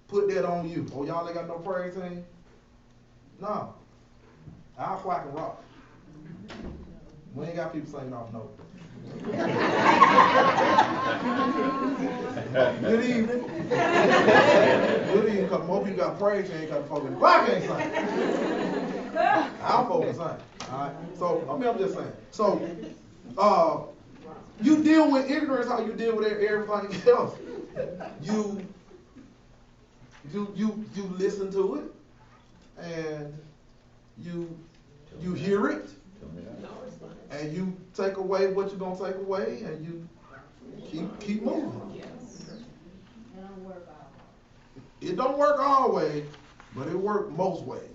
put that on you. Oh, y'all ain't got no praise team? No. I'll quack and rock. We ain't got people singing off note. Good evening. Good evening, because more people got praise team, got folk in the choir can't sing. Our folk can sing. All right? So, I'm just saying. So, you deal with ignorance how you deal with everything else. You listen to it, and you hear it, and you take away what you're gonna take away, and you keep moving. It don't work all ways, but it works most ways.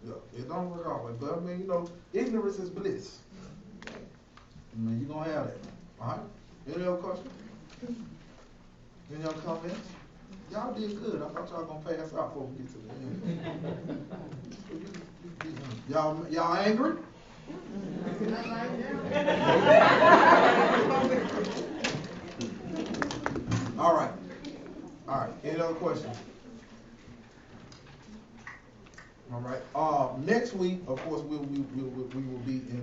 Yeah, it don't work all ways, but I mean, ignorance is bliss. I mean, you're gonna have that. All right? Any other questions? Any other comments? Y'all did good. I thought y'all gonna pass out before we get to the end. Y'all angry? All right. All right. Any other questions? All right. Next week, of course, we will be in